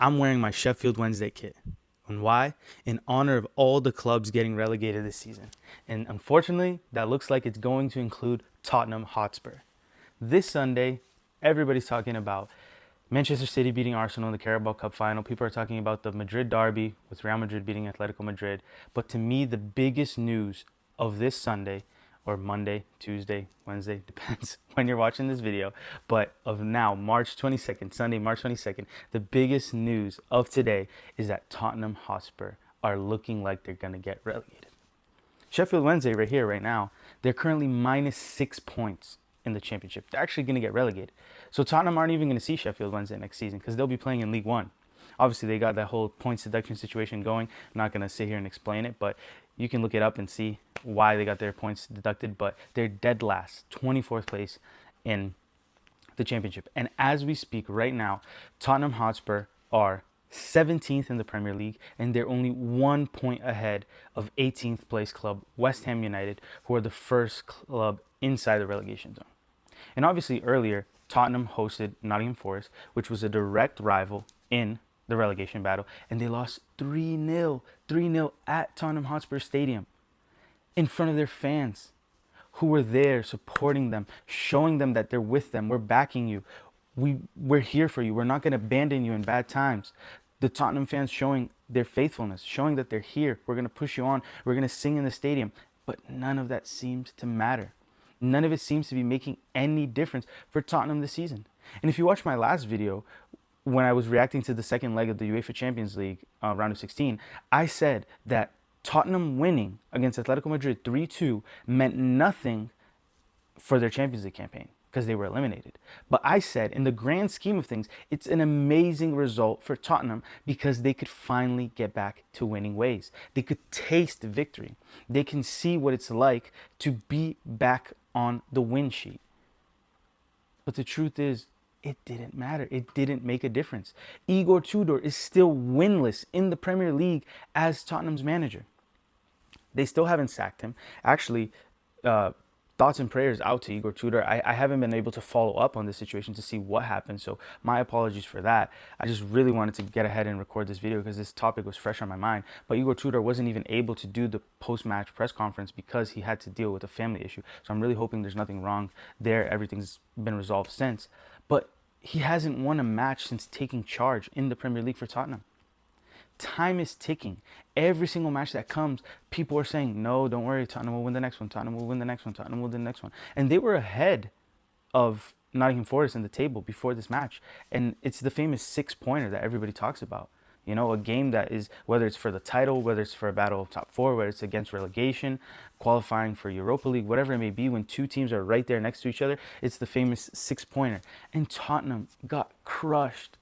I'm wearing my Sheffield Wednesday kit. And why? In honor of all the clubs getting relegated this season. And unfortunately, that looks like it's going to include Tottenham Hotspur. This Sunday, everybody's talking about Manchester City beating Arsenal in the Carabao Cup final. People are talking about the Madrid derby with Real Madrid beating Atletico Madrid. But to me, the biggest news of this Sunday, or Monday, Tuesday, Wednesday, depends when you're watching this video, but of now, March 22nd, Sunday, March 22nd, the biggest news of today is that Tottenham Hotspur are looking like they're going to get relegated. Sheffield Wednesday, right here, right now, they're currently minus 6 points in the championship. They're actually going to get relegated. So Tottenham aren't even going to see Sheffield Wednesday next season because they'll be playing in League One. Obviously, they got that whole points deduction situation going. I'm not going to sit here and explain it, but you can look it up and see why they got their points deducted. But they're dead last, 24th place in the championship. And as we speak right now, Tottenham Hotspur are 17th in the Premier League, and they're only 1 point ahead of 18th place club West Ham United, who are the first club inside the relegation zone. And obviously, earlier, Tottenham hosted Nottingham Forest, which was a direct rival in the relegation battle, and they lost 3-0, 3-0 at Tottenham Hotspur Stadium in front of their fans who were there supporting them, showing them that they're with them. We're backing you. We're here for you. We're not going to abandon you in bad times. The Tottenham fans showing their faithfulness, showing that they're here. We're going to push you on. We're going to sing in the stadium. But none of that seems to matter. None of it seems to be making any difference for Tottenham this season. And if you watch my last video, when I was reacting to the second leg of the UEFA Champions League round of 16, I said that Tottenham winning against Atletico Madrid 3-2 meant nothing for their Champions League campaign because they were eliminated. But I said, in the grand scheme of things, it's an amazing result for Tottenham because they could finally get back to winning ways. They could taste victory. They can see what it's like to be back on the win sheet. But the truth is, it didn't matter. It didn't make a difference. Igor Tudor is still winless in the Premier League as Tottenham's manager. They still haven't sacked him. Actually, thoughts and prayers out to Igor Tudor. I haven't been able to follow up on this situation to see what happened, so my apologies for that. I just really wanted to get ahead and record this video because this topic was fresh on my mind. But Igor Tudor wasn't even able to do the post-match press conference because he had to deal with a family issue. So I'm really hoping there's nothing wrong there. Everything's been resolved since. But he hasn't won a match since taking charge in the Premier League for Tottenham. Time is ticking. Every single match that comes, people are saying, no, don't worry, Tottenham will win the next one. Tottenham will win the next one. Tottenham will win the next one. And they were ahead of Nottingham Forest in the table before this match. And it's the famous 6-pointer that everybody talks about. You know, a game that is, whether it's for the title, whether it's for a battle of top four, whether it's against relegation, qualifying for Europa League, whatever it may be, when two teams are right there next to each other, it's the famous 6-pointer. And Tottenham got crushed,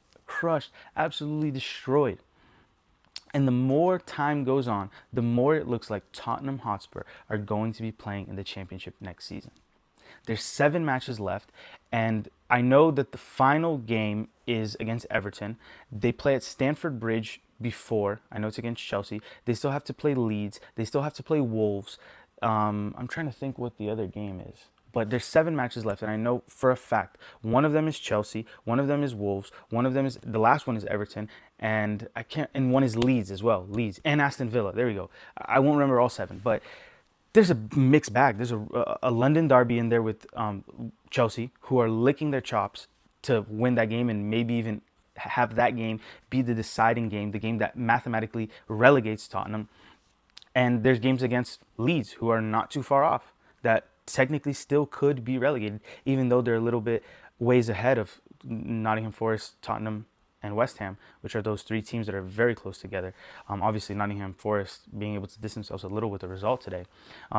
absolutely destroyed. And the more time goes on, the more it looks like Tottenham Hotspur are going to be playing in the championship next season. There's 7 matches left, and I know that the final game is against Everton. They play at Stamford Bridge before. I know it's against Chelsea. They still have to play Leeds. They still have to play Wolves. I'm trying to think what the other game is. But there's 7 matches left, and I know for a fact one of them is Chelsea, one of them is Wolves, one of them is the last one is Everton, and one is Leeds as well, Leeds and Aston Villa. There we go. I won't remember all 7, but there's a mixed bag. There's a London derby in there with Chelsea, who are licking their chops to win that game and maybe even have that game be the deciding game, the game that mathematically relegates Tottenham. And there's games against Leeds, who are not too far off, that technically still could be relegated, even though they're a little bit ways ahead of Nottingham Forest, Tottenham, and West Ham, which are those 3 teams that are very close together. Obviously, Nottingham Forest being able to distance themselves a little with the result today.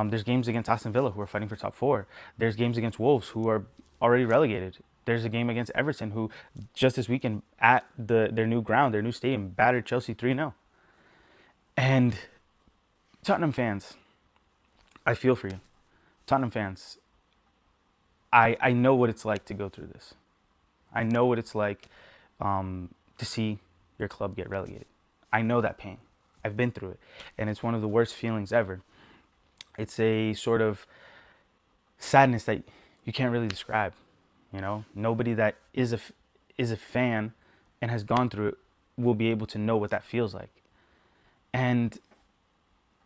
There's games against Aston Villa, who are fighting for top 4. There's games against Wolves, who are already relegated. There's a game against Everton, who just this weekend at their new ground, their new stadium, battered Chelsea 3-0. And Tottenham fans, I feel for you. Tottenham fans, I know what it's like to go through this. I know what it's like to see your club get relegated. I know that pain. I've been through it. And it's one of the worst feelings ever. It's a sort of sadness that you can't really describe. You know, nobody that is a fan and has gone through it will be able to know what that feels like. And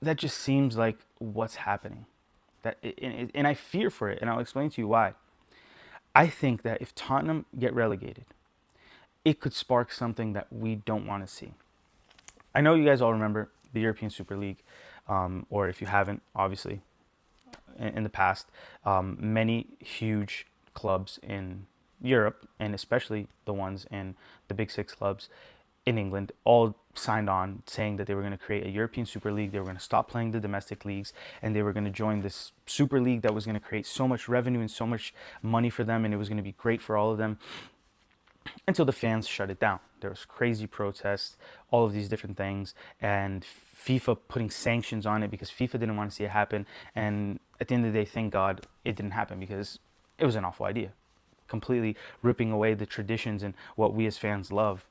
that just seems like what's happening. And I fear for it, and I'll explain to you why. I think that if Tottenham get relegated, it could spark something that we don't want to see. I know you guys all remember the European Super League, or if you haven't, obviously, in the past, many huge clubs in Europe, and especially the ones in the Big Six clubs in England, all signed on saying that they were going to create a European Super League. They were going to stop playing the domestic leagues, and they were going to join this Super League that was going to create so much revenue and so much money for them, and it was going to be great for all of them, until the fans shut it down. There was crazy protests, all of these different things, and FIFA putting sanctions on it because FIFA didn't want to see it happen. And at the end of the day, thank God it didn't happen, because it was an awful idea. Completely ripping away the traditions and what we as fans love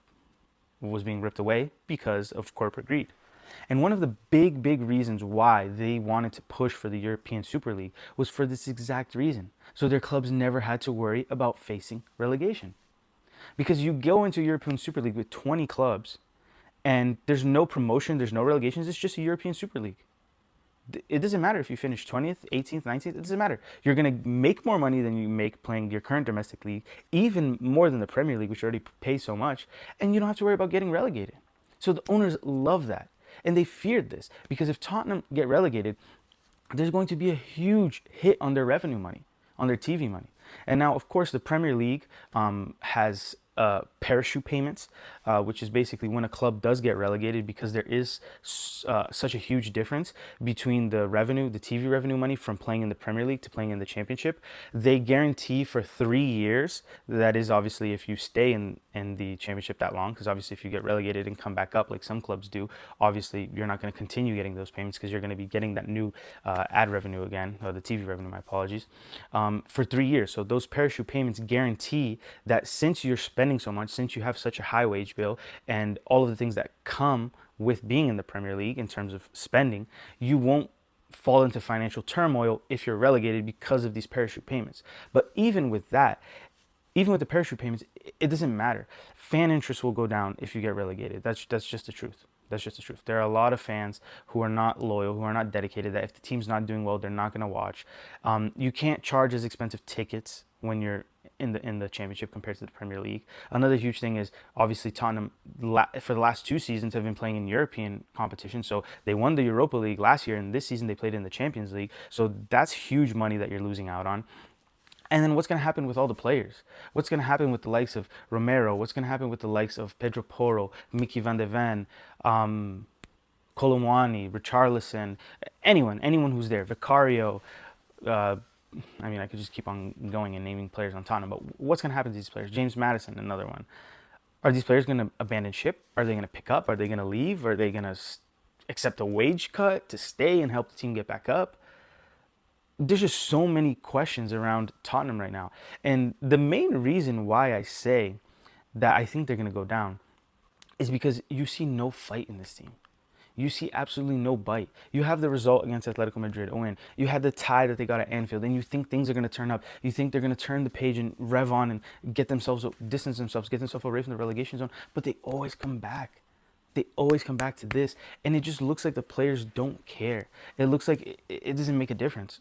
was being ripped away because of corporate greed. And one of the big reasons why they wanted to push for the European Super League was for this exact reason. So their clubs never had to worry about facing relegation. Because you go into European Super League with 20 clubs, and there's no promotion, there's no relegations, it's just a European Super League. It doesn't matter if you finish 20th, 18th, 19th, it doesn't matter. You're going to make more money than you make playing your current domestic league, even more than the Premier League, which already pays so much, and you don't have to worry about getting relegated. So the owners love that, and they feared this, because if Tottenham get relegated, there's going to be a huge hit on their revenue money, on their TV money. And now, of course, the Premier League has parachute payments, which is basically when a club does get relegated, because there is such a huge difference between the revenue, the TV revenue money from playing in the Premier League to playing in the Championship. They guarantee for 3 years. That is obviously if you stay in the Championship that long, because obviously if you get relegated and come back up like some clubs do, obviously you're not going to continue getting those payments, because you're going to be getting that new ad revenue again, or the TV revenue, my apologies, for 3 years. So those parachute payments guarantee that since you're spending so much, since you have such a high wage bill and all of the things that come with being in the Premier League in terms of spending, you won't fall into financial turmoil if you're relegated because of these parachute payments. But even with that, even with the parachute payments, it doesn't matter. Fan interest will go down if you get relegated. That's just the truth. That's just the truth. There are a lot of fans who are not loyal, who are not dedicated, that if the team's not doing well, they're not going to watch. You can't charge as expensive tickets when you're in the Championship compared to the Premier League. Another huge thing is obviously Tottenham for the last 2 seasons have been playing in European competition. So they won the Europa League last year, and this season they played in the Champions League. So that's huge money that you're losing out on. And then what's going to happen with all the players? What's going to happen with the likes of Romero? What's going to happen with the likes of Pedro Porro, Mickey van de Ven, Colomwani, Richarlison, anyone who's there, Vicario, I could just keep on going and naming players on Tottenham, but what's going to happen to these players? James Maddison, another one. Are these players going to abandon ship? Are they going to pick up? Are they going to leave? Are they going to accept a wage cut to stay and help the team get back up? There's just so many questions around Tottenham right now. And the main reason why I say that I think they're going to go down is because you see no fight in this team. You see absolutely no bite. You have the result against Atletico Madrid, a win. You had the tie that they got at Anfield, and you think things are going to turn up. You think they're going to turn the page and rev on and distance themselves, get themselves away from the relegation zone. But they always come back. They always come back to this. And it just looks like the players don't care. It looks like it doesn't make a difference.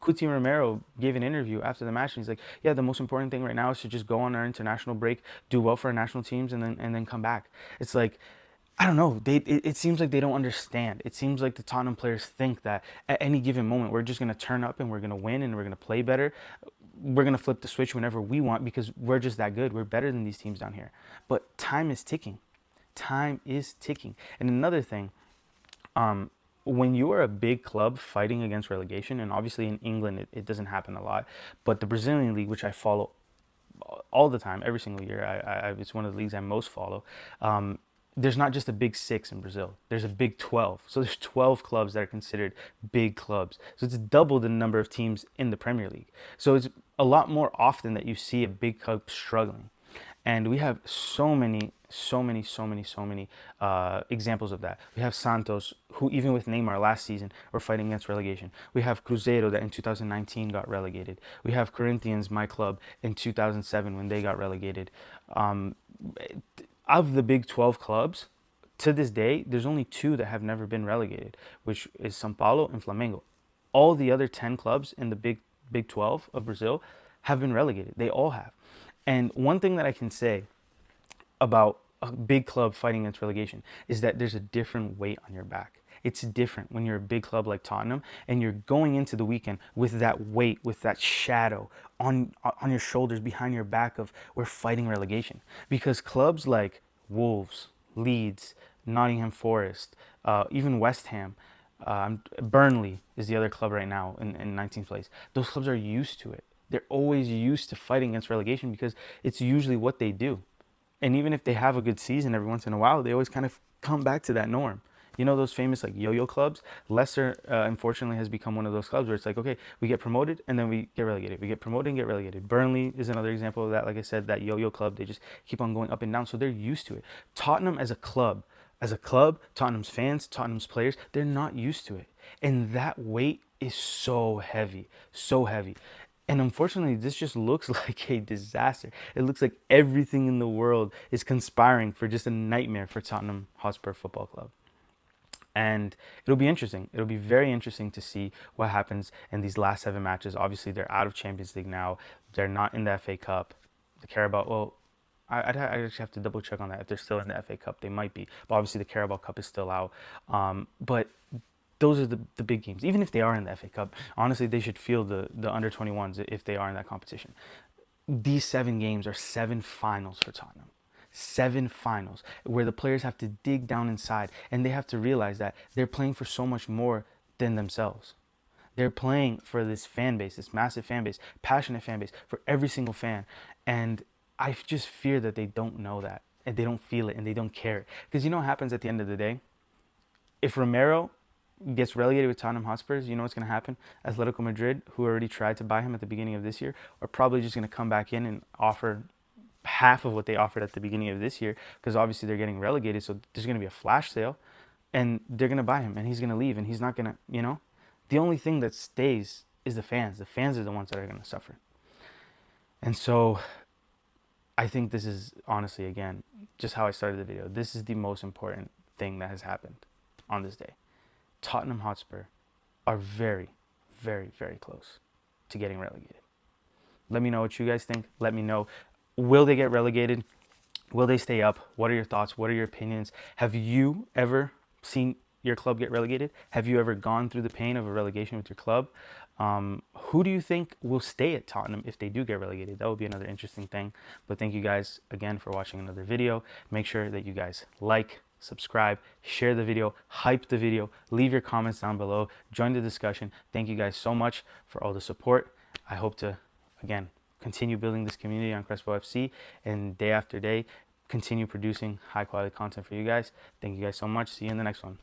Coutinho Romero gave an interview after the match, and he's like, yeah, the most important thing right now is to just go on our international break, do well for our national teams, and then come back. It's like, I don't know. It seems like they don't understand. It seems like the Tottenham players think that at any given moment we're just going to turn up and we're going to win and we're going to play better. We're going to flip the switch whenever we want because we're just that good. We're better than these teams down here. But time is ticking. Time is ticking. And another thing, when you are a big club fighting against relegation, and obviously in England it doesn't happen a lot, but the Brazilian league, which I follow all the time, every single year, it's one of the leagues I most follow. There's not just a big 6 in Brazil. There's a big 12. So there's 12 clubs that are considered big clubs. So it's double the number of teams in the Premier League. So it's a lot more often that you see a big club struggling. And we have so many examples of that. We have Santos, who even with Neymar last season were fighting against relegation. We have Cruzeiro that in 2019 got relegated. We have Corinthians, my club, in 2007 when they got relegated. of the Big 12 clubs, to this day, there's only two that have never been relegated, which is São Paulo and Flamengo. All the other 10 clubs in the Big 12 of Brazil have been relegated. They all have. And one thing that I can say about a big club fighting against relegation is that there's a different weight on your back. It's different when you're a big club like Tottenham and you're going into the weekend with that weight, with that shadow on your shoulders, behind your back of we're fighting relegation. Because clubs like Wolves, Leeds, Nottingham Forest, even West Ham, Burnley is the other club right now in 19th place. Those clubs are used to it. They're always used to fighting against relegation because it's usually what they do. And even if they have a good season every once in a while, they always kind of come back to that norm. You know those famous like yo-yo clubs? Leicester, unfortunately, has become one of those clubs where it's like, okay, we get promoted and then we get relegated. We get promoted and get relegated. Burnley is another example of that. Like I said, that yo-yo club, they just keep on going up and down. So they're used to it. Tottenham as a club, Tottenham's fans, Tottenham's players, they're not used to it. And that weight is so heavy, so heavy. And unfortunately, this just looks like a disaster. It looks like everything in the world is conspiring for just a nightmare for Tottenham Hotspur Football Club. And it'll be interesting. It'll be very interesting to see what happens in these last 7 matches. Obviously, they're out of Champions League now. They're not in the FA Cup. The Carabao, well, I'd actually have to double check on that. If they're still in the FA Cup, they might be. But obviously, the Carabao Cup is still out. But those are the big games. Even if they are in the FA Cup, honestly, they should feel the under 21s if they are in that competition. These 7 games are 7 finals for Tottenham. 7 finals where the players have to dig down inside and they have to realize that they're playing for so much more than themselves. They're playing for this fan base, this massive fan base, passionate fan base, for every single fan. And I just fear that they don't know that and they don't feel it and they don't care. Because you know what happens at the end of the day? If Romero gets relegated with Tottenham Hotspurs, you know what's going to happen? Atletico Madrid, who already tried to buy him at the beginning of this year, are probably just going to come back in and offer half of what they offered at the beginning of this year, because obviously they're getting relegated, so there's going to be a flash sale, and they're going to buy him, and he's going to leave, and he's not going to, the only thing that stays is the fans. The fans are the ones that are going to suffer. And so I think this is, honestly, again, just how I started the video, this is the most important thing that has happened on this day. Tottenham Hotspur are very, very, very close to getting relegated. Let me know what you guys think. Let me know, will they get relegated? Will they stay up? What are your thoughts? What are your opinions? Have you ever seen your club get relegated? Have you ever gone through the pain of a relegation with your club? Who do you think will stay at Tottenham if they do get relegated? That would be another interesting thing. But thank you guys again for watching another video. Make sure that you guys like, subscribe, share the video, hype the video, leave your comments down below, join the discussion. Thank you guys so much for all the support. I hope to, again, continue building this community on Crespo FC and day after day, continue producing high quality content for you guys. Thank you guys so much. See you in the next one.